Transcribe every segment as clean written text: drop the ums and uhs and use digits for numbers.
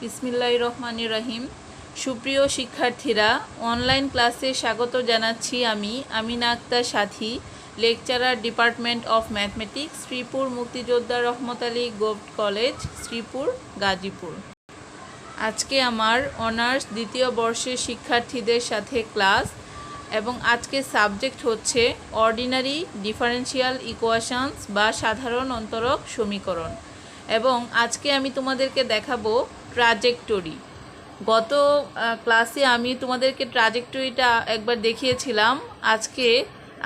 বিসমিল্লাহির রহমানির রহিম। সুপ্রিয় শিক্ষার্থীরা, অনলাইন ক্লাসে স্বাগত জানাচ্ছি। আমি Amina Akter Sathi, lecturer, department of mathematics, Sreepur Muktijoddha Rahmat Ali government college, Sreepur, Gazipur. আজকে আমার অনার্স দ্বিতীয় বর্ষের শিক্ষার্থীদের সাথে ক্লাস এবং আজকের সাবজেক্ট হচ্ছে অর্ডিনারি ডিফারেন্সিয়াল ইকুয়েশনস বা সাধারণ অন্তরক সমীকরণ। এবং আজকে আমি তোমাদেরকে দেখাবো ট্রাজেক্টরি। গত ক্লাসে আমি তোমাদেরকে ট্রাজেক্টরিটা একবার দেখিয়েছিলাম, আজকে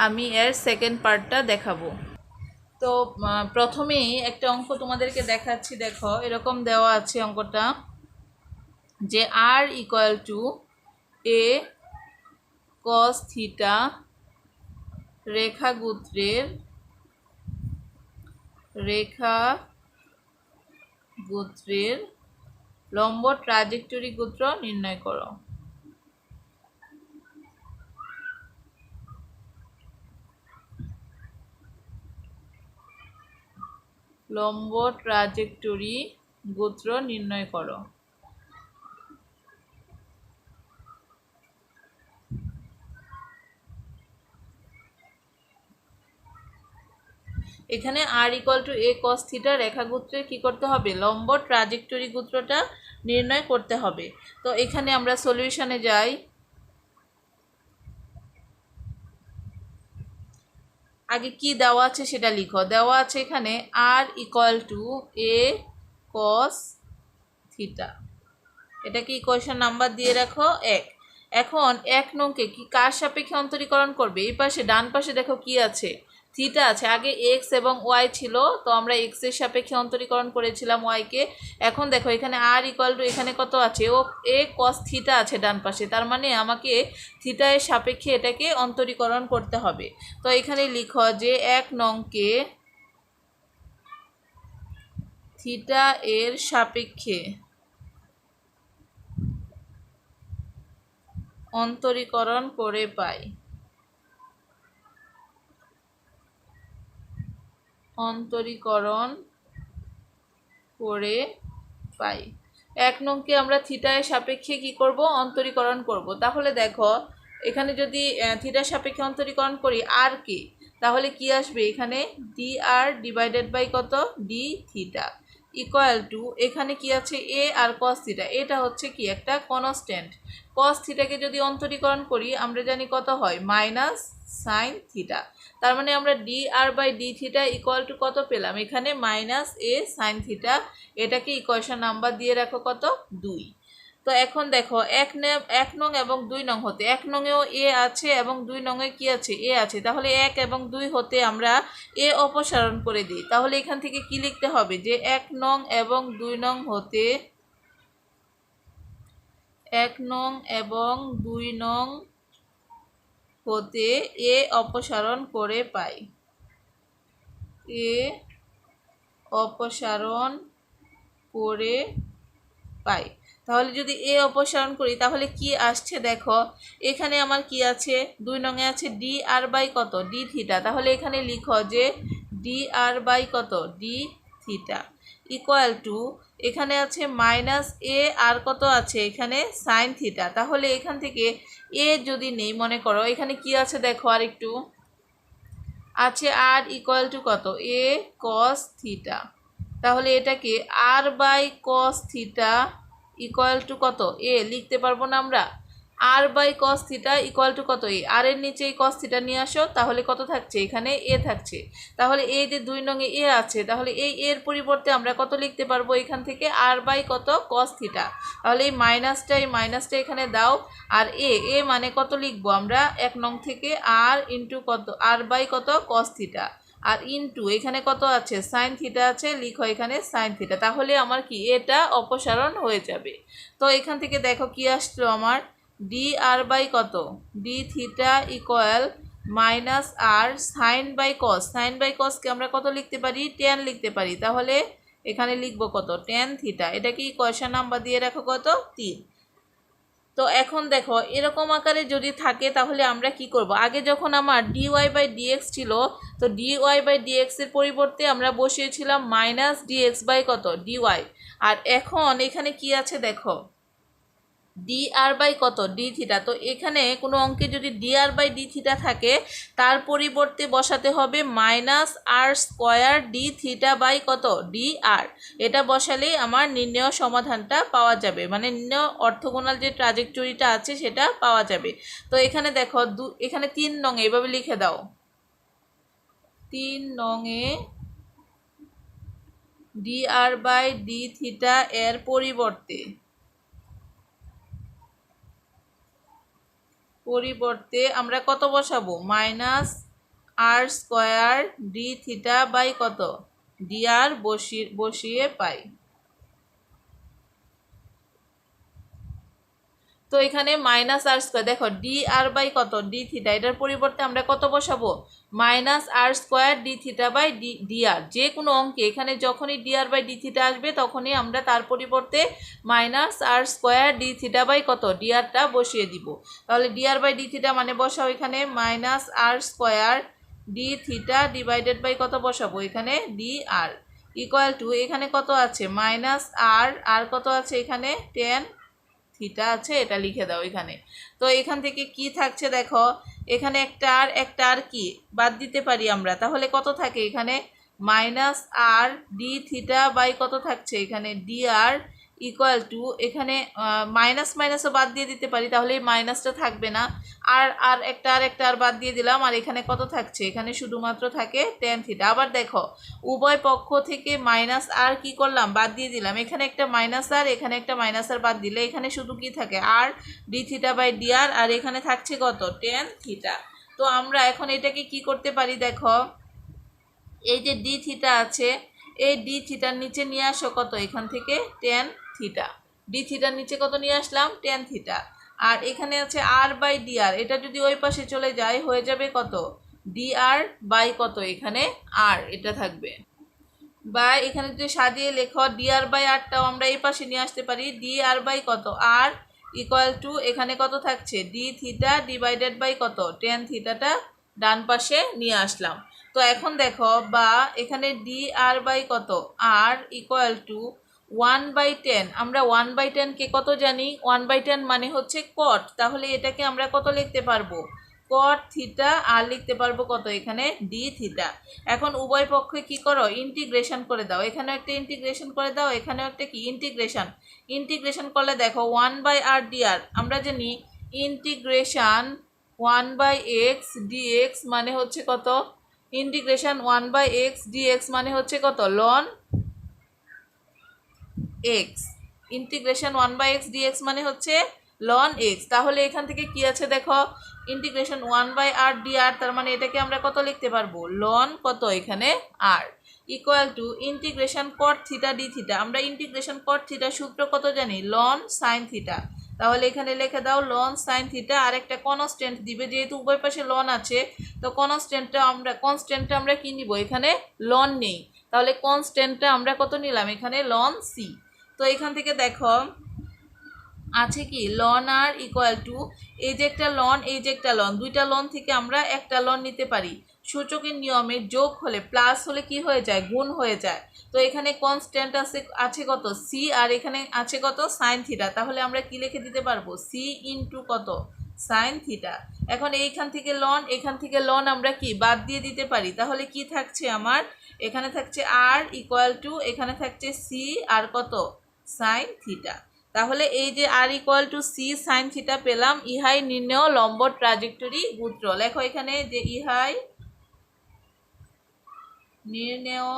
আমি এর সেকেন্ড পার্টটা দেখাবো। তো প্রথমেই একটা অঙ্ক তোমাদেরকে দেখাচ্ছি। দেখো, এরকম দেওয়া আছে অঙ্কটা যে r equal to a cos theta রেখাগুত্রের লম্ব ট্রাজেক্টরি গোত্র নির্ণয় করো। লম্ব ট্রাজেক্টরি গোত্র নির্ণয় করো। এখানে r equal to a cos theta রেখাগুত্রের কি করতে হবে? লম্ব ট্রাজেক্টরি গোত্রটা নির্ণয় করতে হবে। তো এখানে আমরা সলিউশনে যাই। আগে কি দেওয়া আছে সেটা লিখো। দেওয়া আছে এখানে r equal to a cos theta. এটাকে ইকুয়েশন নাম্বার দিয়ে রাখো 1। এখন 1 নংকে কি কার সাপেক্ষে অন্তরীকরণ করবে? এই পাশে ডান পাশে দেখো কি আছে, থিটা আছে। আগে এক্স এবং ওয়াই ছিল, তো আমরা এক্স এর সাপেক্ষে অন্তরীকরণ করেছিলাম ওয়াইকে। এখন দেখো এখানে আর ইকুয়াল টু এখানে কত আছে, ও এ কস থিটা আছে ডান পাশে, তার মানে আমাকে থিটা এর সাপেক্ষে এটাকে অন্তরীকরণ করতে হবে। তো এখানে লিখো যে 1 নংকে থিটা এর সাপেক্ষে অন্তরীকরণ করে পাই। অন্তরীকরণ করে পাই 1 নংকে আমরা থিটা এর সাপেক্ষে কি করব? অন্তরীকরণ করব। তাহলে দেখো এখানে যদি থিটার সাপেক্ষে অন্তরীকরণ করি আর কে, তাহলে কি আসবে? এখানে ডি আর ডিভাইডেড বাই কত? ডি থিটা ইকুয়াল টু এখানে কি আছে? এ আর কস থিটা। এটা হচ্ছে কি একটা কনস্ট্যান্ট। কস থিটাকে যদি অন্তরীকরণ করি আমরা জানি কত হয়? Minus sine theta. তার মানে আমরা d r by d theta equal to কত পেলাম? এখানে মাইনাস এ সাইন থিটা। এটাকে ইকুয়েশন নাম্বার দিয়ে রাখো কত? 2। তো এখন দেখো 1 নং এবং 2 নং হতে, 1 নংয়েও এ আছে এবং 2 নংয়ে কি আছে? এ আছে। তাহলে 1 এবং 2 হতে আমরা এ অপসারণ করে দিই। তাহলে এখান থেকে কি লিখতে হবে? যে 1 নং এবং 2 নং হতে 1 নং এবং 2 নং হতে এ অপসারণ করে পাই। এ অপসারণ করে পাই। তাহলে যদি এ অপসারণ করি তাহলে কি আসছে দেখো, এখানে আমার কি আছে? 2 নংয়ে আছে ডি আর বাই কত? D theta. তাহলে এখানে লিখো যে ডি আর বাই কত? ডি থিটা ইকুয়াল টু এখানে আছে মাইনাস এ আর কত আছে? এখানে সাইন থিটা। তাহলে এখান থেকে এ যদি নেই, মনে করো এখানে কি আছে দেখো, আর একটু আছে আর ইকুয়াল টু কত? A cos theta. তাহলে এটাকে r by cos theta equal to কত? এ লিখতে পারবো না আমরা? R by cos theta equal to কত? এ। আর এর নিচে এই কস থিটা নিয়ে আসো, তাহলে কত থাকছে? এখানে এ থাকছে। তাহলে এই যে 2 নং এ আছে, তাহলে এই এর পরিবর্তে আমরা কত লিখতে পারবো? এখান থেকে আর বাই কত? Cos theta. তাহলে এই মাইনাসটা এখানে দাও। আর এ মানে কত লিখবো আমরা? 1 নং থেকে আর ইন্টু কত? আর বাই কত? Cos theta. আর ইনটু এখানে কত আছে? সাইন থিটা আছে, লিখো এখানে সাইন থিটা। তাহলে আমার কি এটা অপসারণ হয়ে যাবে। তো এখান থেকে দেখো কি আসলো আমার? ডি আর বাই কত? D theta equal minus r sine by cos. Sine by কসকে আমরা কত লিখতে পারি? tan লিখতে পারি। তাহলে এখানে লিখবো কত? tan theta. এটাকে ইকুয়েশন নাম্বার দিয়ে রাখো কত? 3। তো এখন দেখো এরকম আকারে যদি থাকে তাহলে আমরা কি করব? আগে যখন আমার dy বাই dx ছিল, তো dy বাই dx এর পরিবর্তে আমরা বসিয়েছিলাম মাইনাস dx বাই কত? dy। আর এখন এখানে কি আছে দেখো, ডি আর বাই কত, ডি থিটা। তো এখানে কোনো অঙ্কে যদি d r by d theta থাকে তার পরিবর্তে বসাতে হবে minus r square d theta by কত, ডি আর। এটা বসালেই আমার নির্ণেয় সমাধানটা পাওয়া যাবে, মানে নির্ণেয় অর্থগোনাল যে ট্রাজেক্টরিটা আছে সেটা পাওয়া যাবে। তো এখানে দেখো এখানে 3 নং এভাবে লিখে দাও, 3 নংয়ে d r by d theta এর পরিবর্তে আমরা কত বসাবো, minus r square d theta by কত, ডি আর বসিয়ে পাই। তো এখানে মাইনাস আর স্কোয়ার, দেখো ডি আর বাই কত, ডি থিটা, এটার পরিবর্তে আমরা কত বসাবো, minus r square d theta by d r. যে কোনো অঙ্কে এখানে যখনই d r by d theta আসবে তখনই আমরা তার পরিবর্তে minus r square d theta by কত, ডি আরটা বসিয়ে দিব। তাহলে d r by d theta মানে বসাও এখানে minus r square d theta divided by কত বসাবো, এখানে ডি আর, ইকুয়াল টু এখানে কত আছে, মাইনাস আর কত আছে এখানে, টেন থিটা আছে, এটা লিখে দাও এখানে। তো এখান থেকে কি থাকছে দেখো, এখানে একটা আর কি বাদ দিতে পারি আমরা, তাহলে কত থাকে এখানে, minus r d theta by কত থাকছে এখানে, ডি আর, ইকুয়াল টু এখানে মাইনাস মাইনাসও বাদ দিয়ে দিতে পারি, তাহলে এই মাইনাসটা থাকবে না। আর একটা আর বাদ দিয়ে দিলাম, আর এখানে কত থাকছে, এখানে শুধুমাত্র থাকে টেন থিটা। আবার দেখো উভয় পক্ষ থেকে মাইনাস আর কি করলাম, বাদ দিয়ে দিলাম, এখানে একটা মাইনাস আর এখানে একটা মাইনাস আর বাদ দিলে এখানে শুধু কি থাকে, আর ডি থিটা বাই ডি আর এখানে থাকছে কত, টেন থিটা। তো আমরা এখন এটাকে কি করতে পারি দেখো, এই যে ডি থিটা আছে এই ডি থিটার নিচে নিয়ে আসো কত, এখান থেকে টেন থিটা, ডি থিটার নিচে কত নিয়ে আসলাম, টেন থিটা। আর এখানে আছে আর বাই ডি আর, এটা যদি ওই পাশে চলে যায় হয়ে যাবে কত, ডি আর বাই কত, এখানে আর এটা থাকবে। বা এখানে যদি সাজিয়ে লেখো ডি আর বাই আরটাও আমরা এই পাশে নিয়ে আসতে পারি, ডি আর বাই কত, আর ইকুয়াল টু এখানে কত থাকছে, ডি থিটা ডিভাইডেড বাই কত, টেন থিটাটা ডান পাশে নিয়ে আসলাম। তো এখন দেখো বা এখানে ডি আর বাই কত, আর ইকুয়াল টু 1/10, আমরা 1/10কে কত জানি, 1/10 মানে হচ্ছে কট, তাহলে এটাকে আমরা কত লিখতে পারবো, কট থিটা, আর লিখতে পারবো কত এখানে, ডি থিটা। এখন উভয় পক্ষে কি করো, ইন্টিগ্রেশন করে দাও, এখানেও একটা ইন্টিগ্রেশন করে দাও, এখানেও একটা কি ইন্টিগ্রেশন করলে দেখো 1/r dr, আমরা জানি ইন্টিগ্রেশন 1/x dx মানে হচ্ছে কত, ইন্টিগ্রেশন 1/x dx মানে হচ্ছে কত, loan x, integration 1/x dx মানে হচ্ছে লন x। তাহলে এখান থেকে কি আছে দেখো, ইন্টিগ্রেশন 1/r dr, তার মানে এটাকে আমরা কত লিখতে পারবো, লন কত এখানে r, equal two integration cot theta d theta, আমরা ইন্টিগ্রেশন কট থিটা সূত্র কত জানি, লন সাইন থিটা। তাহলে এখানে লিখে দাও লন সাইন থিটা, আর একটা কনস্ট্যান্ট দিবে, যেহেতু উভয় পাশে লন আছে তো কনস্ট্যান্টটা আমরা কি নিব, এখানে লন নেই, তাহলে কনস্ট্যান্টটা আমরা কত নিলাম, এখানে লন সি। তো এখান থেকে দেখো আছে কি, লন আর ইকুয়াল টু এই যে একটা লন এই যে একটা লন, দুইটা লন থেকে আমরা একটা লন নিতে পারি, সূচকের নিয়মে যোগ হলে প্লাস হলে কি হয়ে যায়, গুণ হয়ে যায়। তো এখানে কনস্ট্যান্ট আছে কত, সি, আর এখানে আছে কত, সাইন থিটা, তাহলে আমরা কি লিখে দিতে পারবো, সি ইন্টু কত, সাইন থিটা। এখন এখান থেকে লন আমরা কি বাদ দিয়ে দিতে পারি, তাহলে কি থাকছে আমার, এখানে থাকছে আর ইকুয়াল টু এখানে থাকছে সি আর কত, সাইন থিটা। তাহলে এই যে r equal to c sine theta পেলাম, ইহাই নির্ণেয় লম্ব ট্রাজেক্টরি সূত্র। লেখো এখানে যে ইহাই নির্ণেয়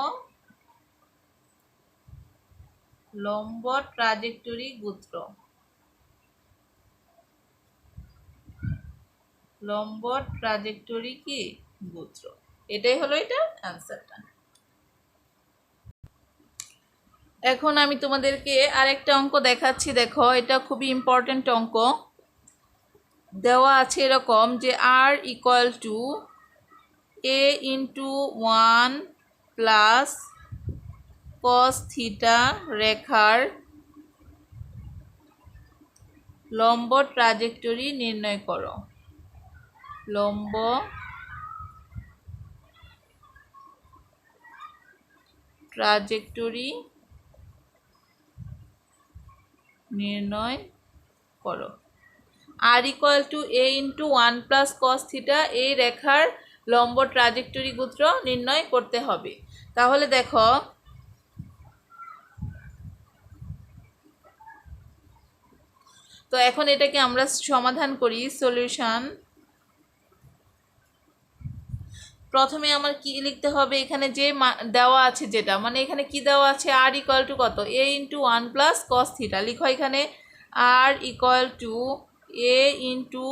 লম্ব ট্রাজেক্টরি সূত্র, লম্ব ট্রাজেক্টরি কি সূত্র, এটাই হলো এটা অ্যান্সারটা। এখন আমি তোমাদেরকে আরেকটা অঙ্ক দেখাচ্ছি, দেখো এটা খুবই ইম্পর্টেন্ট অঙ্ক। দেওয়া আছে এরকম যে r equal to a into 1 plus cos theta রেখার লম্ব ট্রাজেক্টরি নির্ণয় করো, লম্ব ট্রাজেক্টরি নির্ণয় করো। R equal to a into 1 plus cos theta, এই রেখার লম্ব ট্রাজেক্টরি সূত্র নির্ণয় করতে হবে। তাহলে দেখো তো এখন এটাকে আমরা সমাধান করি। সলিউশন, প্রথমে আমার কি লিখতে হবে, এখানে যে দেওয়া আছে যেটা, মানে এখানে কি দেওয়া আছে, আর ইকুয়াল টু কত, a into 1 plus cos theta. লিখো এখানে r equal to a into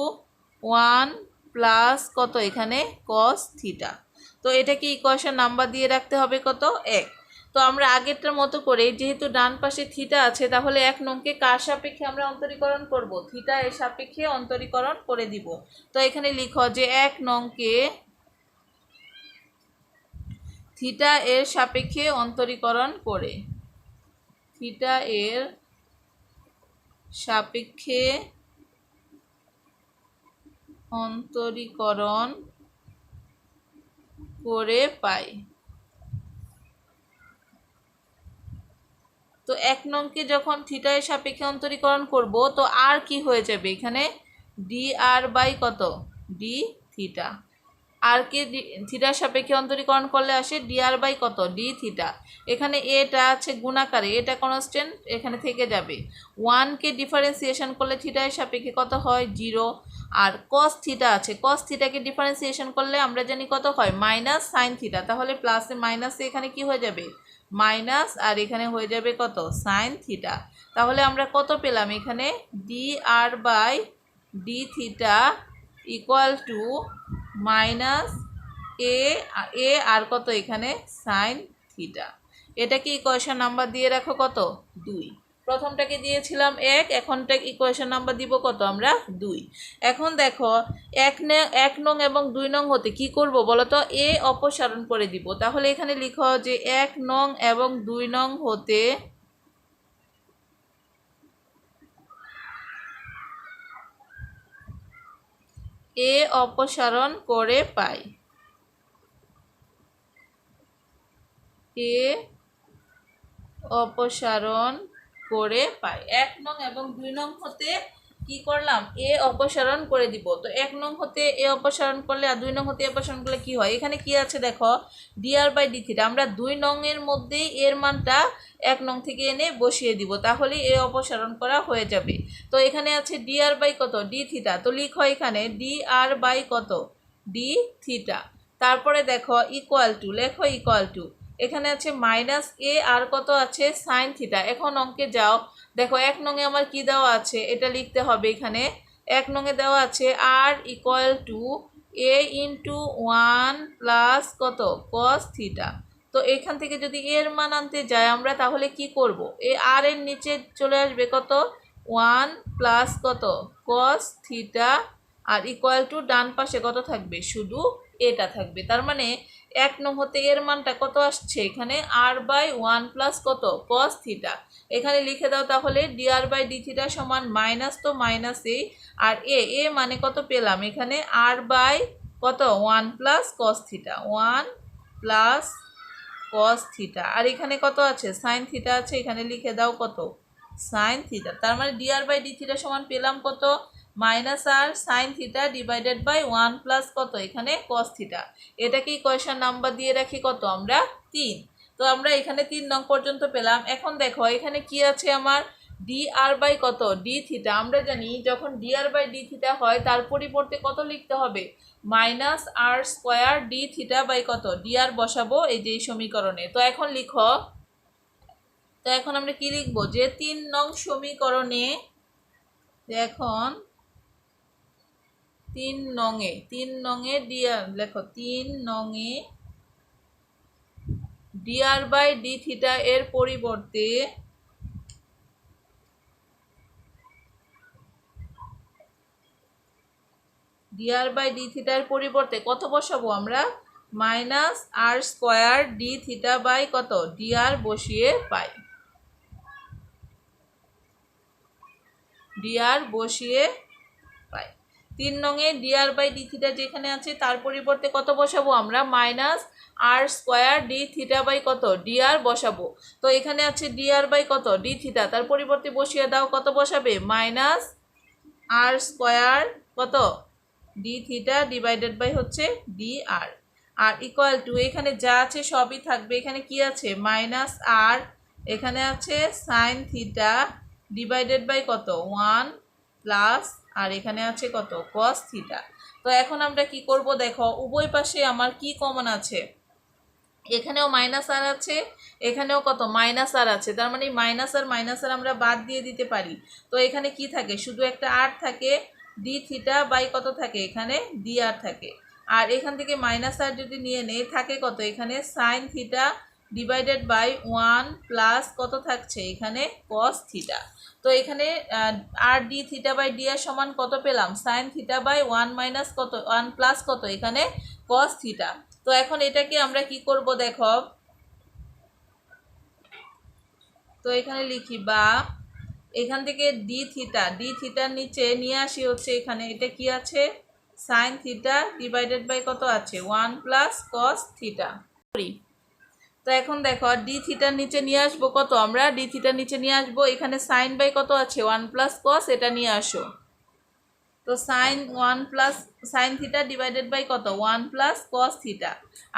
1 plus কত, এখানে কস থিটা। তো এটাকে ইকুয়েশন নাম্বার দিয়ে রাখতে হবে কত, 1। তো আমরা আগেরটার মতো করে, যেহেতু ডান পাশে থিটা আছে, তাহলে 1 নংকে কার সাপেক্ষে আমরা অন্তরীকরণ করব, থিটা এর সাপেক্ষে অন্তরীকরণ করে দিব। তো এখানে লিখো যে 1 নংকে থিটা এর সাপেক্ষে অন্তরীকরণ করে, থিটা এর সাপেক্ষে অন্তরীকরণ করে পাই। তো 1 নংকে যখন থিটা এর সাপেক্ষে অন্তরীকরণ করব, তো আর কি হয়ে যাবে, এখানে ডি আর বাই কত, ডি থিটা। আর কে থিটার সাপেক্ষে অন্তরীকরণ করলে আসে ডি আর বাই কত, ডি থিটা। এখানে এটা আছে গুণাকারে, এটা কনস্ট্যান্ট এখানে থেকে যাবে। 1কে ডিফারেন্সিয়েশন করলে থিটার সাপেক্ষে কত হয়, 0। আর কস থিটা আছে, কস থিটাকে ডিফারেন্সিয়েশন করলে আমরা জানি কত হয়, মাইনাস সাইন থিটা। তাহলে প্লাসে মাইনাসে এখানে কি হয়ে যাবে, মাইনাস, আর এখানে হয়ে যাবে কত, সাইন থিটা। তাহলে আমরা কত পেলাম, এখানে d r by d theta equal to minus a আর কত, এখানে সাইন থিটা। এটাকে ইকুয়েশন নাম্বার দিয়ে রাখো কত, 2। প্রথমটাকে দিয়েছিলাম 1, এখনটা ইকুয়েশন নাম্বার দিব কত আমরা, 2। এখন দেখো 1 নং এবং 2 নং হতে কি করব বলো তো, এ অপসারণ করে দিব। তাহলে এখানে লিখো যে 1 নং এবং 2 নং হতে এ অপসারণ করে পাই, এ অপসারণ করে পাই। 1 নং এবং 2 নং হতে কি করলাম, এ অপসারণ করে দিব। তো 1 নং হতে এ অপসারণ করলে আর 2 নং হতে অপসারণ করলে কি হয়, এখানে কি আছে দেখো, ডিআর বাই ডি থিটা। আমরা 2 নং এর মধ্যেই এর মানটা 1 নং থেকে এনে বসিয়ে দিব, তাহলে এ অপসারণ করা হয়ে যাবে। তো এখানে আছে ডিআর বাই কত, ডি থিটা। তো লিখো এখানে ডিআর বাই কত, ডি থিটা। তারপরে দেখো ইকুয়াল টু, লেখো ইকুয়াল টু, এখানে আছে মাইনাস এ আর কত আছে, সাইন থিটা। এখন অঙ্কে যাও, দেখো 1 নংয়ে আমার কি দেওয়া আছে, এটা লিখতে হবে। এখানে 1 নংয়ে দেওয়া আছে r equal to a into 1 plus কত, কস থিটা। তো এখান থেকে যদি এর মান আনতে যাই আমরা, তাহলে কি করব, এ আর এর নিচে চলে আসবে কত, 1 প্লাস কত, cos theta, r equal to ডান পাশে কত থাকবে, শুধু এটা থাকবে। তার মানে 1 নং হতে এর মানটা কত আসছে, এখানে আর বাই 1 প্লাস কত, কস থিটা। এখানে লিখে দাও তাহলে d r by d theta সমান মাইনাস, তো মাইনাস এ, আর এ মানে কত পেলাম, এখানে আর বাই কত, 1 plus cos theta, 1 plus cos theta. আর এখানে কত আছে, সাইন থিটা আছে, এখানে লিখে দাও কত, সাইন থিটা। তার মানে d r by d theta সমান পেলাম কত, minus r sine theta divided by 1 plus কত, এখানে কস থিটা। এটাকে ইকুয়েশন নাম্বার দিয়ে রাখি কত আমরা, 3। তো আমরা এখানে 3 নং পর্যন্ত পেলাম। এখন দেখো এখানে কি আছে আমার, ডি আর বাই কত, ডি থিটা। আমরা জানি যখন d r by d theta হয়, তার পরিবর্তে কত লিখতে হবে, minus r square d theta by কত, ডি আর বসাবো এই যে সমীকরণে। তো এখন লিখো, তো এখন আমরা কি লিখবো, যে 3 নং সমীকরণে, এখন 3 নংয়ে ডিআর, লেখো 3 নংয়ে ডিআর বাই ডি থিটা এর পরিবর্তে ডিআর বাই ডি থিটার পরিবর্তে কত বসাবো আমরা, minus r square d theta by কত, ডিআর বসিয়ে পাই, ডিআর বসিয়ে পাই। 3 নংয়ে dr বাই d থিটা যেখানে আছে তার পরিবর্তে কত বসাবো আমরা minus r square d theta by কত dr বসাবো। তো এখানে আছে dr বাই কত d থিটা, তার পরিবর্তে বসিয়ে দাও, কত বসাবে মাইনাস আর স্কোয়ার কত d থিটা ডিভাইডেড বাই হচ্ছে dr আর ইকুয়াল টু এখানে যা আছে সবই থাকবে। এখানে কি আছে মাইনাস আর, এখানে আছে সাইন থিটা ডিভাইডেড বাই কত 1 প্লাস আর এখানে আছে কত কস থিটা। তো এখন আমরা কি করব দেখো, উভয় পাশে আমার কি কমন আছে, এখানেও মাইনাস আর আছে, এখানেও কত মাইনাস আর আছে, তার মানে মাইনাস আর আমরা বাদ দিয়ে দিতে পারি। তো এখানে কি থাকে, শুধু একটা আর থাকে, ডি থিটা বাই কত থাকে এখানে ডি আর থাকে। আর এখান থেকে মাইনাস আর যদি নিয়ে নেই থাকে কত এখানে sine theta divided by 1 plus কত থাকছে এখানে কস থিটা। তো এখানে r d theta by d r সমান কত পেলাম সাইন থিটা বাই 1 মাইনাস কত 1 প্লাস কত এখানে কস থিটা। তো এখন এটাকে আমরা কি করব দেখো, তো এখানে লিখি বা এখান থেকে ডি থিটার নিচে নিয়ে আসি হচ্ছে এখানে এটা কি আছে সাইন থিটা ডিভাইডেড বাই কত আছে 1 প্লাস কস থিটা। তো এখন দেখো ডি থিটার নিচে নিয়ে আসবো কত, আমরা ডি থিটার নিচে নিয়ে আসবো এখানে সাইন বাই কত আছে 1 প্লাস কস, এটা নিয়ে আসো। তো sine 1 plus sine theta divided by কত 1 plus cos theta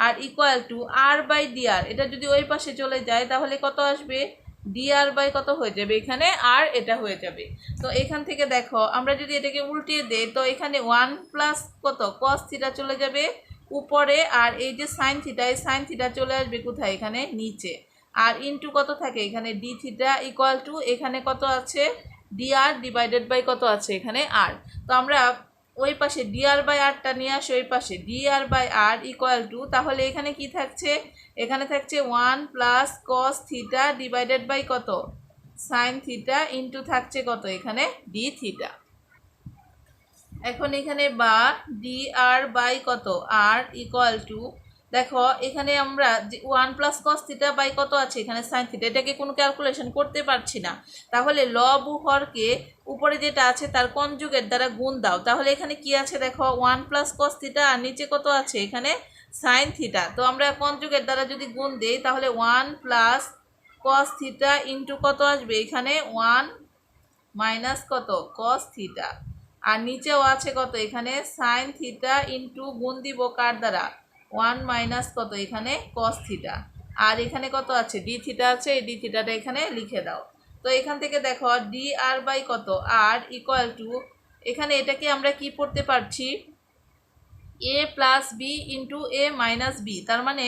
r equal to r by dr, এটা যদি ওই পাশে চলে যায় তাহলে কত আসবে ডিআর বাই কত হয়ে যাবে এখানে আর এটা হয়ে যাবে। তো এখান থেকে দেখো আমরা যদি এটাকে উল্টিয়ে দেই তো এখানে 1 প্লাস কত কস থিটা চলে যাবে উপরে আর এই যে সাইন থিটা, এই সাইন থিটা চলে আসবে কোথায় এখানে নিচে আর ইনটু কত থাকে এখানে ডি থিটা ইকুয়াল টু এখানে কত আছে ডিআর ডিভাইডেড বাই কত আছে এখানে আর। তো আমরা ওই পাশে ডিআর বাই আরটা নিয়ে আসি ওই পাশে dr by r equal to, তাহলে এখানে কি থাকছে এখানে থাকছে 1 plus cos theta divided by কত সাইন থিটা ইনটু থাকছে কত এখানে ডি থিটা। এখন এখানে বা ডি আর বাই কত আর ইকুয়াল টু দেখো এখানে আমরা যে 1 প্লাস কস থিটা বাই কত আছে এখানে সাইন থিটা, এটাকে কোনো ক্যালকুলেশন করতে পারছি না, তাহলে লব ও হরকে উপরে যেটা আছে তার কনজুগেট দ্বারা গুণ দাও। তাহলে এখানে কি আছে দেখো 1 প্লাস কস থিটা আর নিচে কত আছে এখানে সাইন থিটা। তো আমরা কনজুগেট দ্বারা যদি গুণ দেই তাহলে 1 প্লাস কস থিটা ইন্টু কত আসবে এখানে 1 মাইনাস কত কস থিটা আর নিচেও আছে কত এখানে সাইন থিটা ইন্টু গুণ দিব কার দ্বারা 1 মাইনাস কত এখানে কস থিটা আর এখানে কত আছে ডি থিটা আছে, এই ডি থিটাটা এখানে লিখে দাও। তো এখান থেকে দেখো ডি আর বাই কত আর ইকুয়াল টু এখানে এটাকে আমরা কি পড়তে পারছি এ প্লাস বি ইন্টু এ মাইনাস বি, তার মানে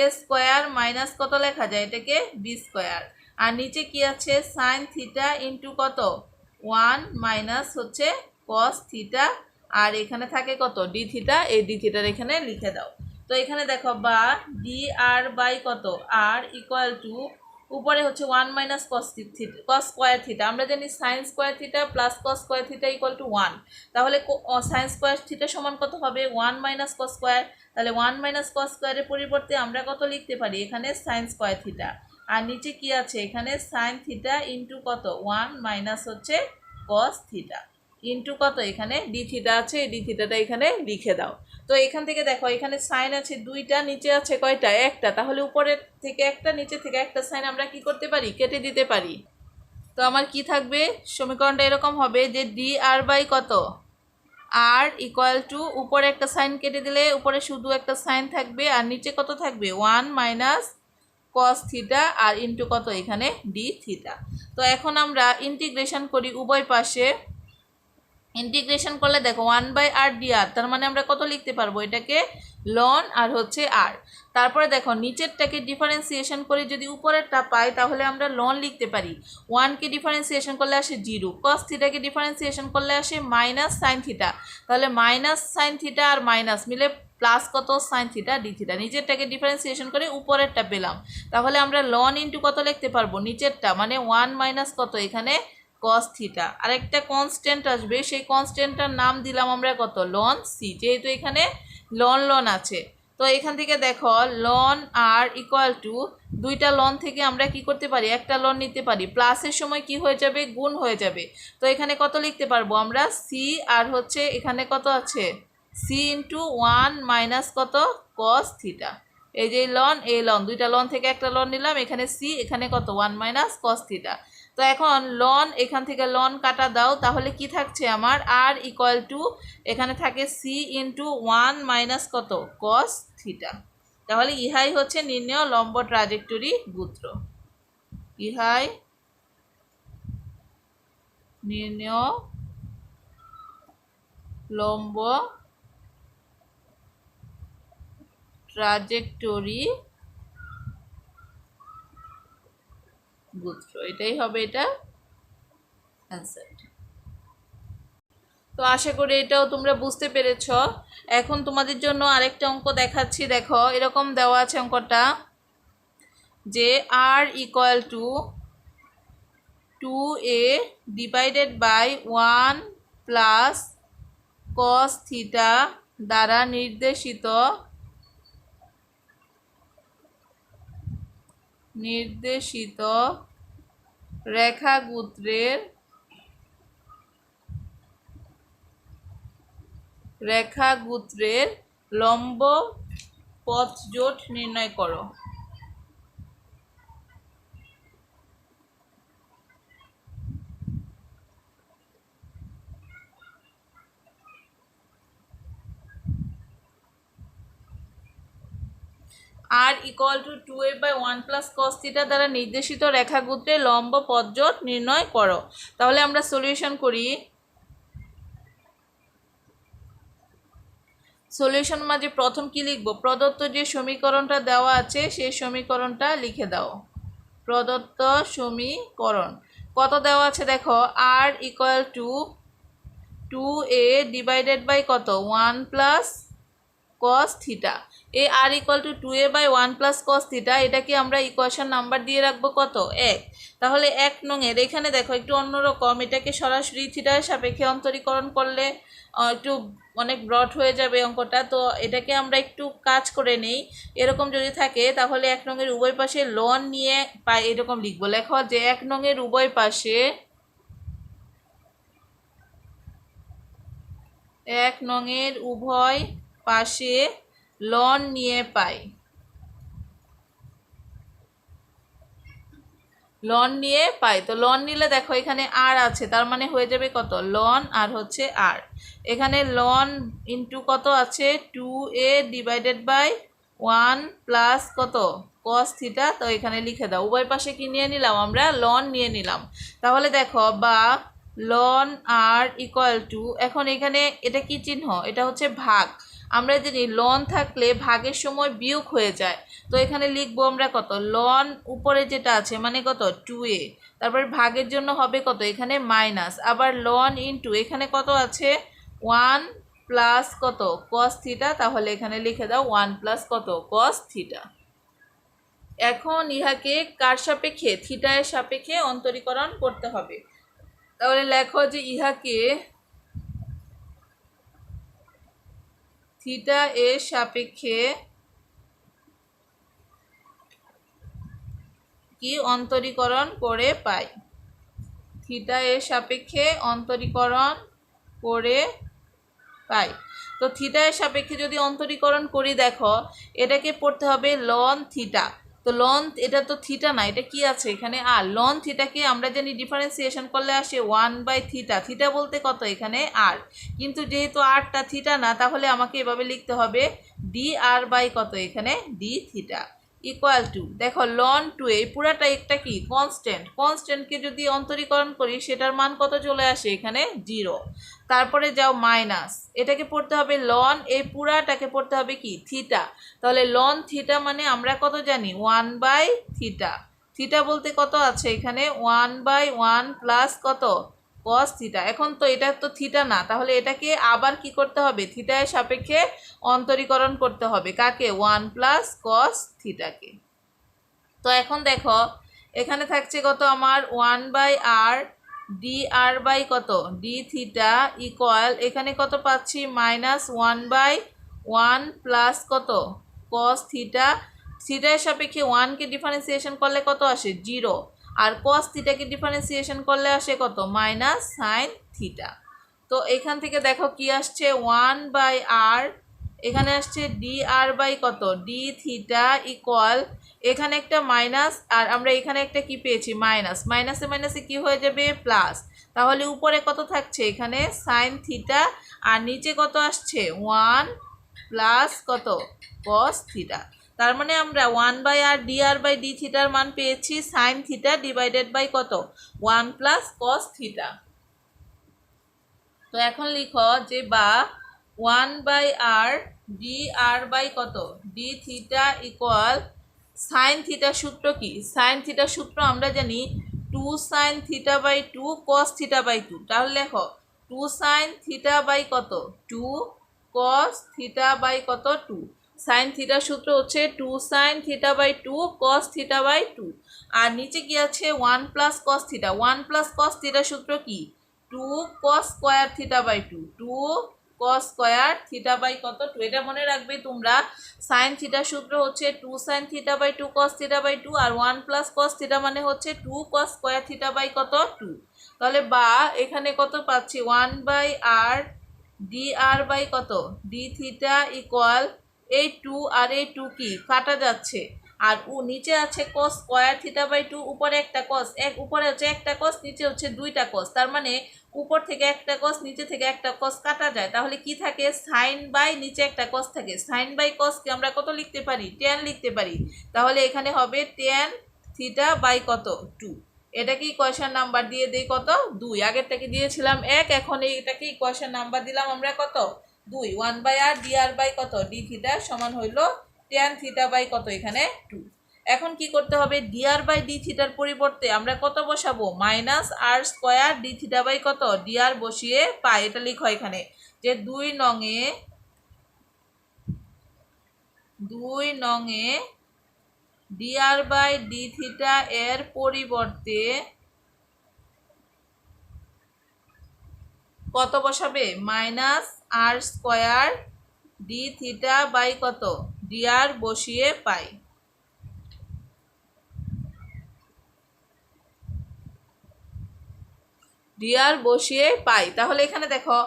এ স্কোয়ার মাইনাস কত লেখা যায় এটাকে বি স্কোয়ার আর নিচে কি আছে সাইন থিটা ইন্টু কত 1 মাইনাস হচ্ছে কস থিটা আর এখানে থাকে কত ডি থিটা, এই ডি থিটার এখানে লিখে দাও। তো এখানে দেখো বা ডি আর বাই কত আর ইকুয়াল টু উপরে হচ্ছে 1 minus cos theta cos square theta, আমরা জানি sign square theta plus cos square theta equal two 1, তাহলে সাইন স্কোয়ার থিটা সমান কত হবে 1 মাইনাস কস স্কোয়ার, তাহলে 1 মাইনাস কস স্কোয়ারের পরিবর্তে আমরা কত লিখতে পারি এখানে সাইন স্কোয়ার থিটা আর নিচে কি আছে এখানে সাইন থিটা ইন্টু কত 1 মাইনাস হচ্ছে কস থিটা ইন্টু কত এখানে ডি থিটা আছে, এই ডি থিটাটা এখানে লিখে দাও। তো এখান থেকে দেখো এখানে সাইন আছে দুইটা, নিচে আছে কয়টা একটা, তাহলে উপরের থেকে একটা নিচে থেকে একটা সাইন আমরা কি করতে পারি কেটে দিতে পারি। তো আমার কি থাকবে সমীকরণটা এরকম হবে যে ডি আর বাই কত আর ইকুয়াল টু উপরে একটা সাইন কেটে দিলে উপরে শুধু একটা সাইন থাকবে আর নিচে কত থাকবে 1 মাইনাস কস থিটা আর ইন্টু কত এখানে ডি থিটা। তো এখন আমরা ইন্টিগ্রেশন করি উভয় পাশে, ইন্টিগ্রেশন করলে দেখো 1 বাই আর ডি আর, তার মানে আমরা কত লিখতে পারবো এটাকে লন আর হচ্ছে আর। তারপরে দেখো নিচেরটাকে ডিফারেন্সিয়েশন করে যদি উপরেরটা পাই তাহলে আমরা লন লিখতে পারি, 1কে ডিফারেন্সিয়েশন করলে আসে 0, কস থিটাকে ডিফারেন্সিয়েশন করলে আসে মাইনাস সাইন থিটা, তাহলে মাইনাস সাইন থিটা আর মাইনাস মিলে প্লাস কত সাইন থিটা ডি থিটা, নিচেরটাকে ডিফারেন্সিয়েশন করে উপরেরটা পেলাম, তাহলে আমরা লন ইন্টু কত লিখতে পারবো নিচেরটা মানে 1 মাইনাস কত এখানে কস থিটা, আরেকটা কনস্ট্যান্ট আসবে সেই কনস্ট্যান্টটার নাম দিলাম আমরা কত লন সি, যেহেতু এখানে লন লন আছে তো এখান থেকে দেখো লন আর ইকুয়াল টু দুইটা লন থেকে আমরা কি করতে পারি, একটা লন নিতে পারি, প্লাসের সময় কি হয়ে যাবে, গুণ হয়ে যাবে। তো এখানে কত লিখতে পারবো আমরা, সি আর হচ্ছে এখানে কত আছে, সি ইন্টু 1 মাইনাস কত কস থিটা। এই যে লন, এই লন, দুইটা লন থেকে একটা লন নিলাম, এখানে সি, এখানে কত 1 মাইনাস কস থিটা। তো এখন লন, এখান থেকে লন কাটা দাও, তাহলে কি থাকছে আমার, আর ইকুয়াল টু এখানে থাকে সি ইন্টু 1 মাইনাস কত কস থিটা। তাহলে ইহাই হচ্ছে নির্ণেয় লম্ব ট্রাজেক্টরি সূত্র। ইহাই নির্ণেয় লম্ব ট্রাজেক্টরি সূত্র, এটাই হবে এটা অ্যান্সার। তো আশা করি এটাও তোমরা বুঝতে পেরেছ। এখন তোমাদের জন্য আরেকটা অঙ্ক দেখাচ্ছি। দেখো এরকম দেওয়া আছে অঙ্কটা, যে r equal to 2a divided by 1 plus cos theta দ্বারা নির্দেশিত রেখাগুত্রের লম্ব পথজোট নির্ণয় করো। R equal to 2a by 1 plus cos theta দ্বারা নির্দেশিত রেখাগুত্রের লম্ব পথজোট নির্ণয় করো। তাহলে আমরা সলিউশন করি। সলিউশন মাঝে প্রথম কি লিখব, প্রদত্ত যে সমীকরণটা দেওয়া আছে সেই সমীকরণটা লিখে দাও। প্রদত্ত সমীকরণ কত দেওয়া আছে দেখো, r equal to 2a divided by কত 1 প্লাস কস থিটা। এই r equal to 2a by 1 plus cos theta, এটাকে আমরা ইকুয়েশন নাম্বার দিয়ে রাখবো কত, 1। তাহলে 1 নংয়ের এখানে দেখো একটু অন্যরকম, এটাকে সরাসরি থিটার সাপেক্ষে অন্তরীকরণ করলে একটু অনেক ব্রড হয়ে যাবে অঙ্কটা। তো এটাকে আমরা একটু কাজ করে নেই। এরকম যদি থাকে তাহলে 1 নংয়ের উভয় পাশে লন নিয়ে পাই, এরকম লিখবো। লেখো যে 1 নংয়ের উভয় পাশে, 1 নংয়ের উভয় পাশে লন নিয়ে পাই, লন নিয়ে পাই। তো লন নিলে দেখো এখানে আর আছে, তার মানে হয়ে যাবে কত, লন আর হচ্ছে আর। এখানে লন ইন্টু কত আছে, 2a ডিভাইডেড বাই 1 প্লাস কত কস থিটা। তো এখানে লিখে দাও, উভয় পাশে কি নিয়ে নিলাম আমরা, লন নিয়ে নিলাম। তাহলে দেখো বা লন আর ইকুয়াল টু, এখন এখানে এটা কি চিহ্ন, এটা হচ্ছে ভাগ। আমরা জানি লন থাকলে ভাগের সময় বিয়োগ হয়ে যায়। তো এখানে লিখবো আমরা কত, লন উপরে যেটা আছে মানে কত 2a, তারপর ভাগের জন্য হবে কত এখানে মাইনাস, আবার লন ইন্টু এখানে কত আছে 1 প্লাস কত কস থিটা। তাহলে এখানে লিখে দাও 1 প্লাস কত কস থিটা। এখন ইহাকে কার সাপেক্ষে, থিটা এর সাপেক্ষে অন্তরীকরণ করতে হবে। তাহলে লেখো যে ইহাকে থিটা এর সাপেক্ষে কি অন্তরীকরণ করে পাই, থিটা এর সাপেক্ষে অন্তরীকরণ করে পাই। তো থিটা এর সাপেক্ষে যদি অন্তরীকরণ করি, দেখো এটাকে পড়তে হবে লন থিটা। তো লন, এটা তো থিটা না, এটা কি আছে এখানে আর। লন থিটাকে আমরা জানি ডিফারেন্সিয়েশন করলে আসে 1 বাই থিটা, থিটা বলতে কত এখানে আর, কিন্তু যেহেতু আরটা থিটা না, তাহলে আমাকে এভাবে লিখতে হবে ডি আর বাই কত এখানে ডি থিটা ইকুয়াল টু, দেখো লন 2 এই পুরাটা একটা কি কনস্ট্যান্ট, কনস্ট্যান্টকে যদি অন্তরীকরণ করি সেটার মান কত চলে আসে এখানে 0। তারপরে যাও মাইনাস, এটাকে পড়তে হবে লন, এই পুরাটাকে পড়তে হবে কি থিটা। তাহলে লন থিটা মানে আমরা কত জানি 1 বাই থিটা, থিটা বলতে কত আছে এখানে 1 বাই 1 প্লাস কত কস থিটা। এখন তো এটা তো থিটা না, তাহলে এটাকে আবার কি করতে হবে, থিটা এর সাপেক্ষে অন্তরীকরণ করতে হবে কাকে, 1 প্লাস কস থিটাকে। তো এখন দেখো এখানে থাকছে কত আমার 1 by r d r by কত ডি থিটা ইকুয়াল, এখানে কত পাচ্ছি মাইনাস 1 বাই 1 প্লাস কত কস থিটা, থিটার সাপেক্ষে 1কে ডিফারেন্সিয়েশন করলে কত আসে 0, আর কস থিটাকে ডিফারেন্সিয়েশন করলে আসে কত মাইনাস সাইন থিটা। তো এখান থেকে দেখো কি আসছে 1/r, এখানে আসছে dr/ কত ডি থিটা ইকুয়াল, এখানে একটা মাইনাস আর আমরা এখানে একটা কি পেয়েছি মাইনাস, মাইনাসে মাইনাসে কি হয়ে যাবে প্লাস, তাহলে উপরে কত থাকছে এখানে সাইন থিটা, আর নিচে কত আসছে 1 প্লাস কত কস থিটা। তার মানে আমরা 1/r dr/d থিটার মান পেয়েছি সাইন থিটা ডিভাইডেড বাই কত 1 প্লাস কস থিটা। তো এখন লিখো যে বা 1/r dr/ কত ডি থিটা ইকুয়াল সাইন থিটার সূত্র কি, সাইন থিটার সূত্র আমরা জানি 2 sine theta by 2 cos theta by 2, তাহলে লেখো 2 সাইন থিটা বাই কত 2 কস থিটা বাই কত 2, সাইন থিটার সূত্র হচ্ছে 2 sine theta by 2 cos theta by 2, আর নিচে কি আছে 1 plus cos theta, 1 plus cos থিটার সূত্র কি 2 cos square theta by 2, 2 cos square theta by কত 2, এটা মনে রাখবে তোমরা। সাইন থিটার সূত্র হচ্ছে 2 sine theta by 2 cos theta by 2, আর 1 প্লাস কস থিটা মানে হচ্ছে 2 কস স্কোয়ার থিটা বাই কত 2। তাহলে বা এখানে কত পাচ্ছি 1/r dr বাই কত ডি থিটা ইকুয়াল এই 2 আর এই 2 কি কাটা যাচ্ছে, আর নিচে আছে cos স্কয়ার থিটা বাই 2, উপরে একটা cos, উপরে হচ্ছে একটা cos, নিচে হচ্ছে দুইটা cos, তার মানে উপর থেকে একটা cos নিচে থেকে একটা cos কাটা যায়, তাহলে কি থাকে sin বাই নিচে একটা cos থাকে, sin বাই cos কে আমরা কত লিখতে পারি tan লিখতে পারি, তাহলে এখানে হবে tan থিটা বাই কত 2। এটাকে ইকুয়েশন নাম্বার দিয়ে দেই কত 2, আগেরটাকে দিয়েছিলাম 1, এখন এইটাকে ইকুয়েশন নাম্বার দিলাম আমরা কত 2, 1/r dr বাই কত ডি থিটা সমান হইল tan থিটা বাই কত এখানে 2। এখন কি করতে হবে dr বাই ডি থিটার পরিবর্তে আমরা কত বসাবো minus r square d theta by কত dr বসিয়ে পাই, এটা লিখো এখানে যে 2 নংয়ে dr বাই ডি থিটা এর পরিবর্তে কত বসাবে minus r square d theta by কত dr বসিয়ে পাই। dr বসিয়ে পাই, তাহলে এখানে দেখো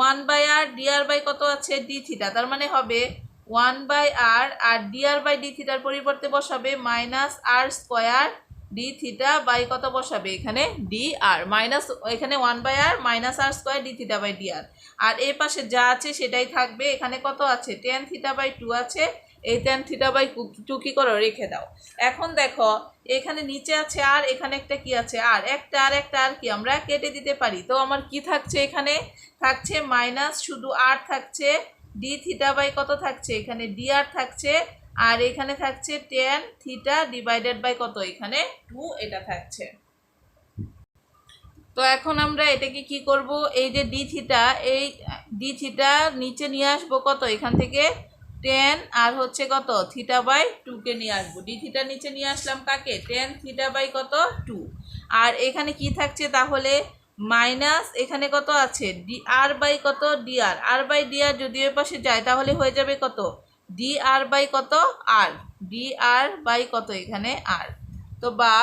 1/r dr বাই কত আছে ডি থিটা, তার মানে হবে 1/r, R dr by d থিটার পরিবর্তে বসাবে minus r square d theta by কত বসাবে এখানে dr, মাইনাস এখানে 1/r minus r square d theta by dr, আর এই পাশে যা আছে সেটাই থাকবে, এখানে কত আছে tan থিটা বাই 2 আছে, এই tan থিটা বাই 2 কি করো রেখে দাও। এখন দেখো এখানে নিচে আছে আর এখানে একটা কি আছে আর একটা আর কি আমরা কেটে দিতে পারি, তো আমার কি থাকছে এখানে থাকছে মাইনাস শুধু আর থাকছে ডি থিটা বাই কত থাকছে এখানে dr থাকছে, আর এখানে থাকছে tan থিটা ডিভাইডেড বাই কত এখানে 2, এটা থাকছে। তো এখন আমরা এটাকে কি করব এই যে ডি থিটা, এই ডি থিটা নিচে নিয়ে আসবো কত এখান থেকে 10 আর হচ্ছে কত থিটা বাই 2 কে নিয়ে আসবো, ডি থিটা নিচে নিয়ে আসলাম কাকে tan থিটা বাই কত 2, আর এখানে কি থাকছে তাহলে মাইনাস এখানে কত আছে ডি আর বাই কত dr, আর বাই dr যদি ওই পাশে যায় তাহলে হয়ে যাবে কত dr বাই কত r, dr বাই কত এখানে r। তো বা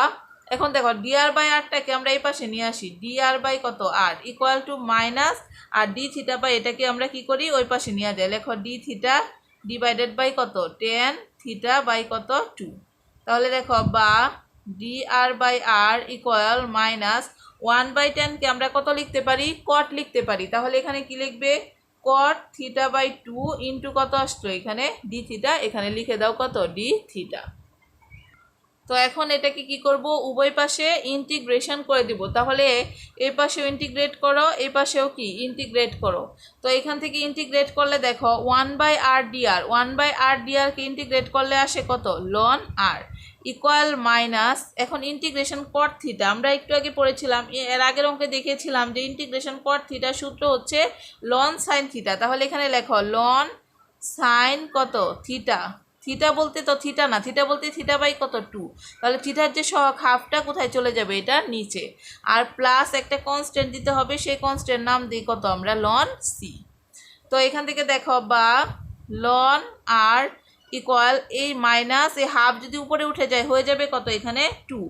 এখন দেখো dr বাই rটাকে আমরা এই পাশে নিয়ে আসি, dr বাই কত r equal to minus r d theta by এটাকে আমরা কি করি ওই পাশে নিয়ে যাই, লেখো ডি থিটা ডিভাইডেড বাই কত tan থিটা বাই কত 2, তাহলে দেখো বা dr বাই r ইকুয়াল মাইনাস 1/10 কে আমরা কত লিখতে পারি cot লিখতে পারি, তাহলে এখানে কি লিখবে cot থিটা বাই 2 ইন্টু কত আসলো এখানে ডি থিটা, এখানে লিখে দাও কত ডি থিটা। তো এখন এটাকে কি করব উভয় পাশে ইন্টিগ্রেশন করে দিব, তাহলে এই পাশেও ইন্টিগ্রেট করো এই পাশেও কি ইন্টিগ্রেট করো, তো এখান থেকে ইন্টিগ্রেট করলে দেখো 1/r dr কে ইন্টিগ্রেট করলে আসে কত ln r ইকুয়াল মাইনাস, এখন ইন্টিগ্রেশন cot থিটা আমরা একটু আগে পড়েছিলাম, এর আগের অঙ্কে দেখিয়েছিলাম যে ইন্টিগ্রেশন cot থিটা সূত্র হচ্ছে ln sin থিটা, তাহলে এখানে লেখো ln sin কত থিটা, থিটা বলতে তো থিটা না, থিটা বলতে থিটা বাই কত 2, তাহলে থিটার যে সহগ হাফটা কোথায় চলে যাবে এটা নিচে, আর প্লাস একটা কনস্ট্যান্ট দিতে হবে, সেই কনস্ট্যান্ট নাম দিই কত আমরা ln c। তো এখান থেকে দেখো বা ln r ইকুয়াল এই মাইনাস এই হাফ যদি উপরে উঠে যায় হয়ে যাবে কত এখানে 2।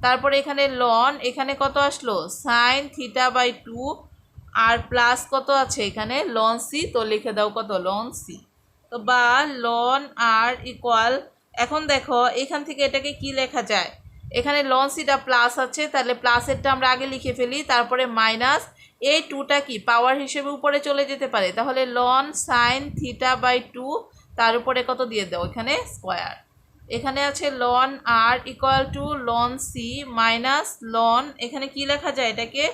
তারপরে এখানে লন এখানে কত আসলো সাইন থিটা বাই 2 আর প্লাস কত আছে এখানে লন সি, তো লিখে দাও কত লন সি। তো বা লন আর ইকুয়াল, এখন দেখো এখান থেকে এটাকে কি লেখা যায়, এখানে লন সিটা প্লাস আছে তাহলে প্লাসেরটা আমরা আগে লিখে ফেলি, তারপরে মাইনাস এই টুটা কি পাওয়ার হিসেবে উপরে চলে যেতে পারে, তাহলে লন সাইন থিটা বাই 2 তার উপরে কত দিয়ে দাও এখানে স্কোয়ার। এখানে আছে লন আর ইকুয়াল টু লন সি মাইনাস লন এখানে কি লেখা যায় এটাকে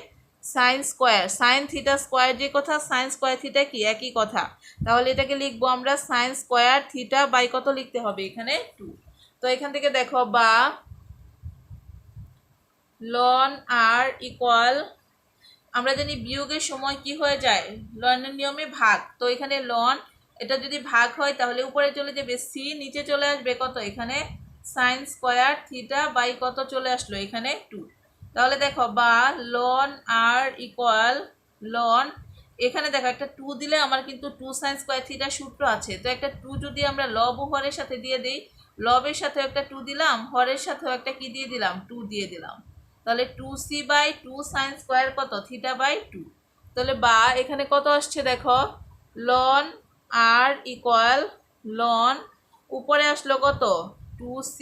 sine square, sine theta square যে কথা সাইন স্কোয়ার থিটা কি একই কথা, তাহলে এটাকে লিখবো আমরা সাইন স্কোয়ার থিটা বাই কত লিখতে হবে এখানে 2। তো এখান থেকে দেখো বা লন আর ইকুয়াল, আমরা জানি বিয়োগের সময় কি হয়ে যায় লনের নিয়মে ভাগ, তো এখানে লন এটা যদি ভাগ হয় তাহলে উপরে চলে যাবে সি, নিচে চলে আসবে কত এখানে সাইন স্কোয়ার থিটা বাই কত চলে আসলো এখানে 2। তাহলে দেখো বা লন আর ইকুয়াল লন এখানে দেখো একটা 2 দিলে আমার কিন্তু 2 সাইন স্কোয়ার থিটা সূত্র আছে, তো একটা 2 যদি আমরা লব ও হরের সাথে দিয়ে দিই, লবের সাথেও একটা 2 দিলাম হরের সাথেও একটা কি দিয়ে দিলাম 2 দিয়ে দিলাম, তাহলে 2c বাই 2 সাইন স্কোয়ার কত থিটা বাই 2। তাহলে বা এখানে কত আসছে দেখো লন আর ইকুয়াল লন উপরে আসলো কত 2c,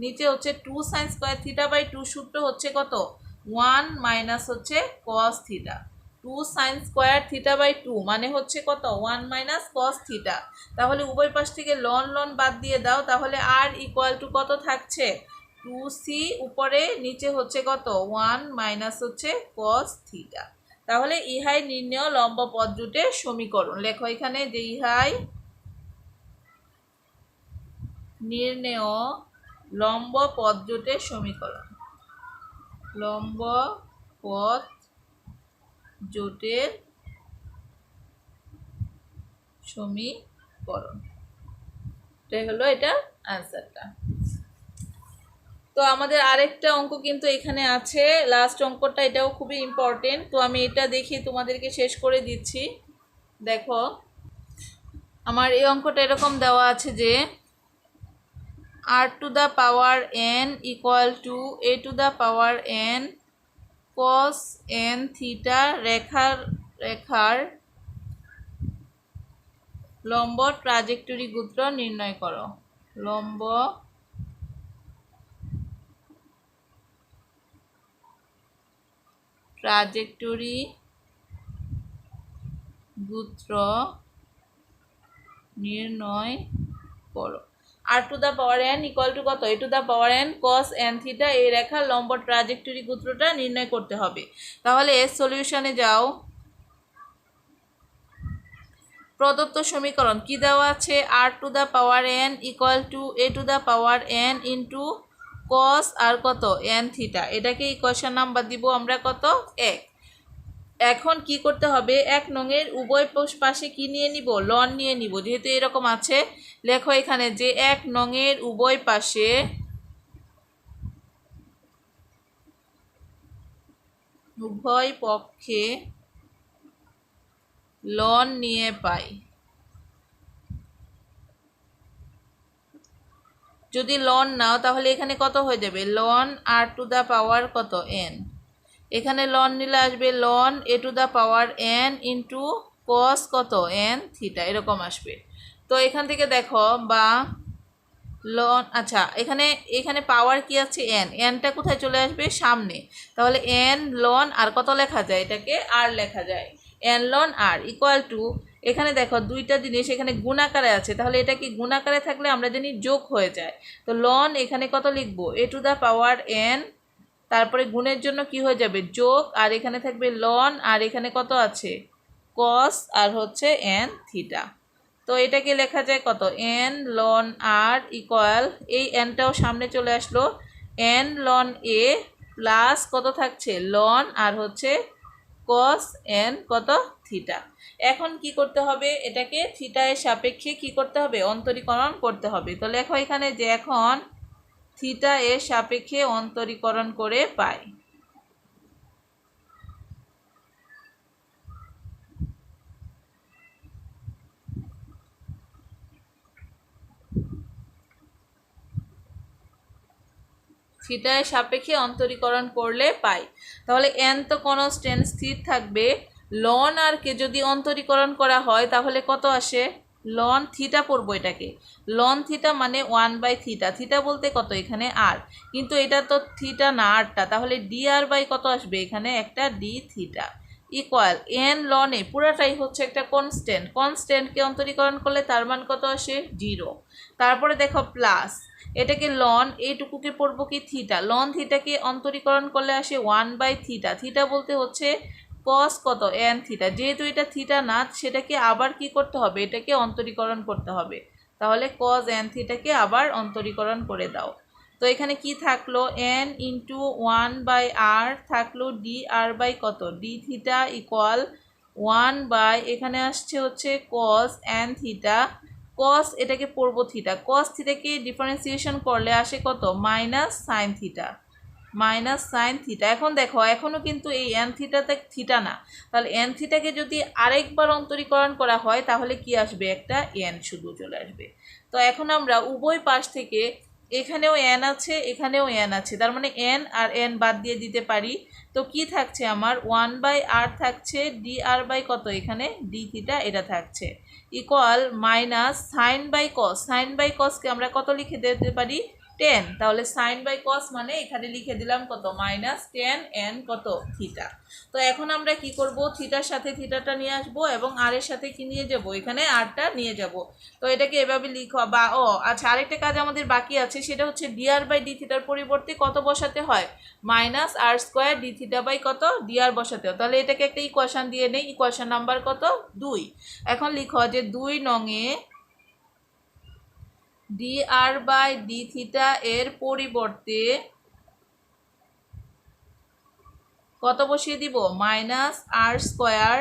নিচে হচ্ছে 2 সাইন স্কোয়ার থিটা বাই 2 সূত্র হচ্ছে কত 1 মাইনাস হচ্ছে cos theta, 2 sine square theta by 2 মানে হচ্ছে কত 1 মাইনাস কস থিটা। তাহলে উভয় পাশ থেকে লন লন বাদ দিয়ে দাও, তাহলে আর ইকুয়াল টু কত থাকছে 2c উপরে নিচে হচ্ছে কত 1 মাইনাস হচ্ছে কস থিটা। তাহলে ইহাই নির্ণেয় লম্ব পথ জোটের সমীকরণ, লেখো এখানে যে ইহাই নির্ণেয় লম্ব পথ জোটের সমীকরণ, লম্ব পথ জোটের সমীকরণ, এটাই হলো এটার আনসারটা। তো আমাদের আরেকটা অঙ্ক কিন্তু এখানে আছে, লাস্ট অঙ্কটা, এটাও খুবই ইম্পর্টেন্ট, তো আমি এটা দেখি তোমাদেরকে শেষ করে দিচ্ছি। দেখো আমার এই অঙ্কটা এরকম দেওয়া আছে যে r two the power n equal to a two the power n cos n theta রেখার লম্ব ট্রাজেক্টরি সূত্র নির্ণয় করো, লম্ব ট্রাজেক্টরি সূত্র নির্ণয় করো। R to the power n equal to কত a to the power n cos n theta এই রেখার লম্ব ট্রাজেক্টরি সূত্রটা নির্ণয় করতে হবে। তাহলে এর সলিউশনে যাও, প্রদত্ত সমীকরণ কি দেওয়া আছে r to the power n equal to a to the power n into cos আর কত n থিটা, এটাকে ইকুয়েশন নাম্বার দিব আমরা কত 1। এখন কি করতে হবে এক নংয়ের উভয় পাশে কি নিয়ে নিব লন নিয়ে নিব, যেহেতু এরকম আছে লেখো এখানে যে এক নংয়ের উভয় পাশে উভয় পক্ষে লন নিয়ে পাই, যদি লন নাও তাহলে এখানে কত হয়ে যাবে লন আর টু দ্য পাওয়ার কত n, এখানে লন নিলে আসবে লন a to the power n into cos কত n থিটা এরকম আসবে। তো এখান থেকে দেখো বা লন, আচ্ছা এখানে এখানে পাওয়ার কি আছে n, nটা কোথায় চলে আসবে সামনে, তাহলে n লন আর কত লেখা যায় এটাকে আর লেখা যায় n লন আর ইকুয়াল টু, এখানে দেখো দুইটা জিনিস এখানে গুণাকারে আছে, তাহলে এটা কি গুণাকারে থাকলে আমরা জানি যোগ হয়ে যায়, তো লন এখানে কত লিখবো এ টু দ্য পাওয়ার n, তারপরে গুণের জন্য কি হয়ে যাবে যোগ, আর এখানে থাকবে লন আর এখানে কত আছে কস আর হচ্ছে n থিটা। তো এটাকে লেখা যায় কত n লন আর ইকুয়াল এই nটাও সামনে চলে আসলো n লন a প্লাস কত থাকছে লন আর হচ্ছে cos n কত থিটা। এখন কি করতে হবে এটাকে থিটা এর সাপেক্ষে কি করতে হবে অন্তরীকরণ করতে হবে, তো লেখো এখানে যে এখন থিটা এর সাপেক্ষে অন্তরীকরণ করে পাই। থিটার সাপেক্ষে অন্তরীকরণ করলে পাই। তাহলে n তো কনস্ট্যান্ট স্থির থাকবে, লন আর কে যদি অন্তরীকরণ করা হয় তাহলে কত আসে, লন থিটা পড়বো এটাকে, লন থিটা মানে 1/θ, থিটা বলতে কত এখানে আর, কিন্তু এটা তো থিটা না আরটা, তাহলে ডি আর বাই কত আসবে এখানে একটা ডি থিটা ইকুয়াল এন লনে পুরাটাই হচ্ছে একটা কনস্ট্যান্ট, কনস্ট্যান্টকে অন্তরীকরণ করলে তার মান কত আসে 0। তারপরে দেখো প্লাস এটাকে লন এইটুকুকে পড়বো কি থিটা, লন থিটাকে অন্তরীকরণ করলে আসে 1/θ, থিটা বলতে হচ্ছে কস কত এন থিটা, যেহেতু এটা থিটা না সেটাকে আবার কি করতে হবে, এটাকে অন্তরীকরণ করতে হবে, তাহলে কস এন থিটাকে আবার অন্তরীকরণ করে দাও। তো এখানে কি থাকলো এন ইন্টু 1/r থাকলো ডি আর বাই কত ডি থিটা ইকুয়াল 1 এখানে আসছে হচ্ছে কস এন থিটা, কস এটাকে পড়বো থিটা, কস থিটাকে ডিফারেন্সিয়েশন করলে আসে কত minus sine theta, minus sine theta. এখন দেখো এখনও কিন্তু এই এন থিটাতে থিটা না, তাহলে এন থিটাকে যদি আরেকবার অন্তরীকরণ করা হয় তাহলে কি আসবে একটা এন শুধু চলে আসবে। তো এখন আমরা উভয় পাশ থেকে এখানেও এন আছে এখানেও এন আছে, তার মানে এন আর এন বাদ দিয়ে দিতে পারি। তো কি থাকছে আমার 1/r থাকছে ডি আর বাই কত এখানে ডি থিটা এটা থাকছে equal minus sine by cos, sine by কসকে আমরা কত লিখে দিতে পারি 10, তাহলে সাইন বাই কস মানে এখানে লিখে দিলাম কত মাইনাস 10 এন কত থিটা। তো এখন আমরা কি করব, থিটার সাথে থিটাটা নিয়ে আসবো এবং আর এর সাথে কি নিয়ে যাব, এখানে আরটা নিয়ে যাব। তো এটাকে এভাবে লিখো বা আচ্ছা আরেকটা কাজ আমাদের বাকি আছে, সেটা হচ্ছে ডিআর বাই ডি থিটার পরিবর্তে কত বসাতে হয়, minus r square d theta by কত ডিআর বসাতে হয়। তাহলে এটাকে একটা ইকুয়েশন দিয়ে নেই, ইকুয়েশন নাম্বার কত 2। এখন লিখো যে 2 নংয়ে d r by d theta এর পরিবর্তে কত বসিয়ে দিব, minus r square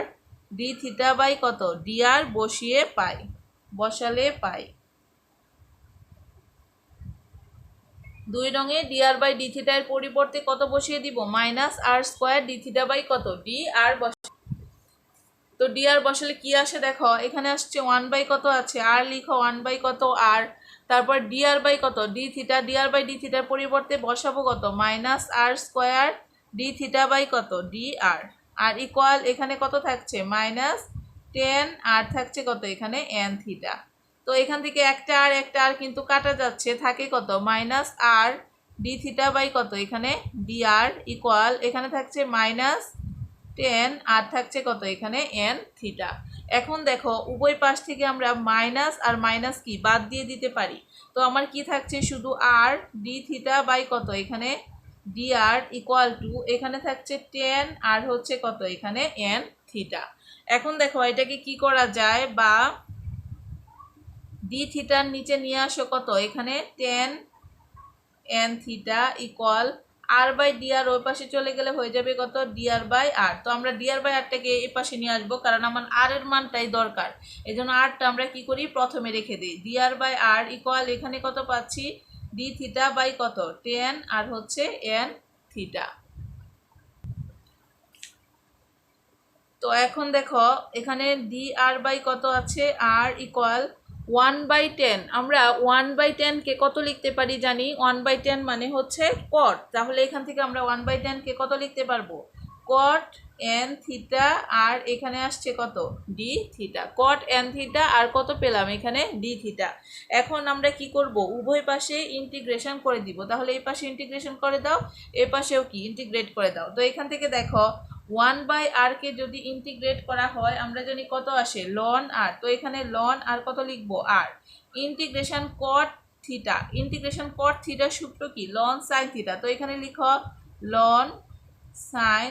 d theta by কত ডি আর বসিয়ে পাই, বসালে পাই। 2 রঙে d r by d theta এর পরিবর্তে কত বসিয়ে দিব, minus r square d theta by কত ডি আর বসে। তো ডি আর বসালে কি আসে দেখো, এখানে আসছে 1 কত আছে আর লিখো 1 কত আর, তারপর ডি আর বাই কত d theta, d r by d থিটার পরিবর্তে বসাবো কত minus r square d theta by কত ডি আর, আর ইকুয়াল এখানে কত থাকছে মাইনাস 10 আর থাকছে কত এখানে এন থিটা। তো এখান থেকে একটা আর কিন্তু কাটা যাচ্ছে, থাকে কত minus r d theta by কত এখানে ডি আর ইকুয়াল এখানে থাকছে মাইনাস 10 আর থাকছে কত এখানে এন থিটা। এখন দেখো উভয় পাশ থেকে আমরা মাইনাস আর মাইনাস কি বাদ দিয়ে দিতে পারি, তো আমার কি থাকছে শুধু আর ডি থিটা বাই কত এখানে ডি আর ইকুয়াল টু এখানে থাকছে 10 আর হচ্ছে কত এখানে এন থিটা। এখন দেখো এটাকে কি করা যায়, বা ডি থিটার নিচে নিয়ে আসো কত এখানে 10 n theta equal r by d r ওই পাশে চলে গেলে হয়ে যাবে কত ডি আর বাই আর। তো আমরা ডি আর বাই আরটাকে এই পাশে নিয়ে আসবো, কারণ আমার আর এর মানটাই দরকার, এই জন্য আরটা আমরা কি করি প্রথমে রেখে দিই। D r by r equal এখানে কত পাচ্ছি ডি থিটা বাই কত 10 আর হচ্ছে এন থিটা। তো এখন দেখো এখানে ডি আর বাই কত আছে আর ইকুয়াল 1/10, আমরা 1/10কে কত লিখতে পারি জানি, 1/10 মানে হচ্ছে কট, তাহলে এখান থেকে আমরা 1/10কে কত লিখতে পারবো কট এন থিটা আর এখানে আসছে কত ডি থিটা, কট এন থিটা আর কত পেলাম এখানে ডি থিটা। এখন আমরা কি করব, উভয় পাশে ইন্টিগ্রেশন করে দিব, তাহলে এই পাশে ইন্টিগ্রেশন করে দাও এই পাশেও কি ইন্টিগ্রেট করে দাও। তো এখান থেকে দেখো 1/r কে যদি ইন্টিগ্রেট করা হয় আমরা জানি কত আসে লন আর, তো এখানে লন আর কত লিখবো আর integration cot theta, integration cot থিটার সূত্র কি লন সাইন থিটা, তো এখানে লিখো লন সাইন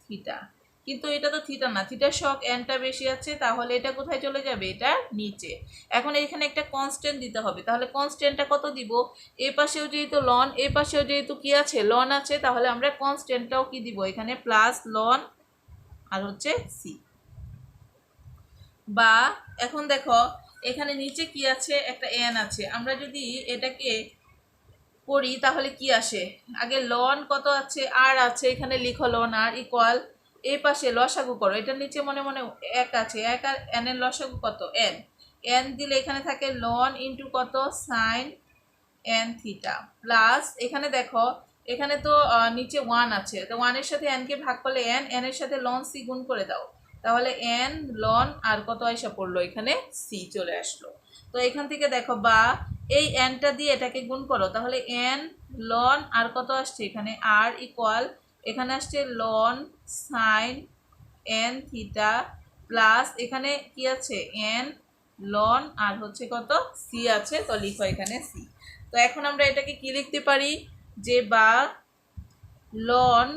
থিটা, কিন্তু এটা তো থিটা না, থিটার শক এনটা বেশি আছে, তাহলে এটা কোথায় চলে যাবে এটা নিচে। এখন এখানে একটা কনস্ট্যান্ট দিতে হবে, তাহলে কনস্ট্যান্টটা কত দিব, এই পাশেও যেহেতু লন এই পাশেও যেহেতু কি আছে লন আছে, তাহলে আমরা কনস্ট্যান্টটাও কি দিব এখানে প্লাস লন আর হচ্ছে সি। বা এখন দেখো এখানে নিচে কি আছে একটা এন আছে, আমরা যদি এটাকে করি তাহলে কি আসে, আগে লন কত আছে আর আছে এখানে লিখো লন আর ইকুয়াল এই পাশে লসাগু করো, এটার নিচে মনে মনে এক আছে, এক আর এন এর লসাগু কত এন, এন দিলে এখানে থাকে লন ইন্টু কত সাইন এন থিটা প্লাস এখানে দেখো এখানে তো নিচে 1 আছে, তো 1 এর সাথে n কে ভাগ করলে n, n এর সাথে লন সি গুণ করে দাও, তাহলে n লন আর কত আইসা পড়লো এখানে সি চলে আসলো। তো এখান থেকে দেখো বা এই nটা দিয়ে এটাকে গুণ করো, তাহলে n লন আর কত আসছে এখানে r ইকুয়াল এখানে আসছে loan sign n theta plus এখানে কি আছে n লন আর হচ্ছে কত সি আছে, তো লিখো এখানে সি। তো এখন আমরা এটাকে কি লিখতে পারি যে বা লন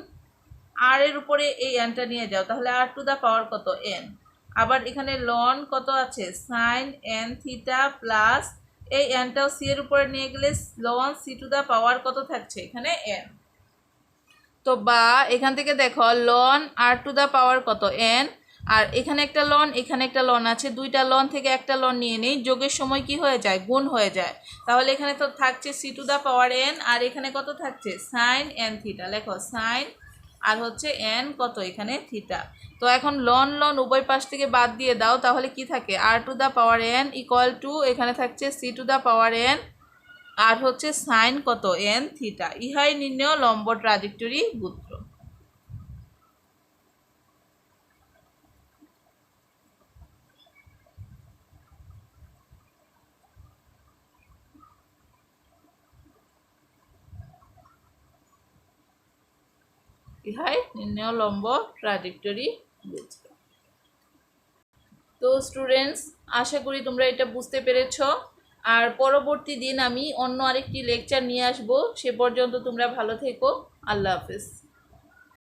আর এর উপরে এই এনটা নিয়ে যাও, তাহলে আর টু দা পাওয়ার কত এন, আবার এখানে লন কত আছে সাইন এন থিটা প্লাস এই এনটাও সি এর উপরে নিয়ে গেলে লন সি টু দা পাওয়ার কত থাকছে এখানে এন। তো বা এখান থেকে দেখো লন আর টু দা পাওয়ার কত এন, আর এখানে একটা লন এখানে একটা লন আছে, দুইটা লন থেকে একটা লন নিয়ে নেই, যোগের সময় কি হয়ে যায় গুণ হয়ে যায়, তাহলে এখানে তো থাকছে c to the power n আর এখানে কত থাকছে সাইন এন থিটা, লেখো সাইন আর হচ্ছে এন কত এখানে থিটা। তো এখন লন লন উভয় পাশ থেকে বাদ দিয়ে দাও, তাহলে কি থাকে r to the power n equal to এখানে থাকছে c to the power n আর হচ্ছে সাইন কত এন থিটা। ইহাই নির্ণয় লম্ব ট্রাজেক্টরি সূত্র। ইহাই নির্ণয় লম্ব ট্রাজেক্টরি সূত্র। তো স্টুডেন্টস আশা করি তোমরা এটা বুঝতে পেরেছো, আর পরবর্তী দিন আমি অন্য আরেকটি লেকচার নিয়ে আসবো, সে পর্যন্ত তোমরা ভালো থেকো, আল্লাহ হাফেজ।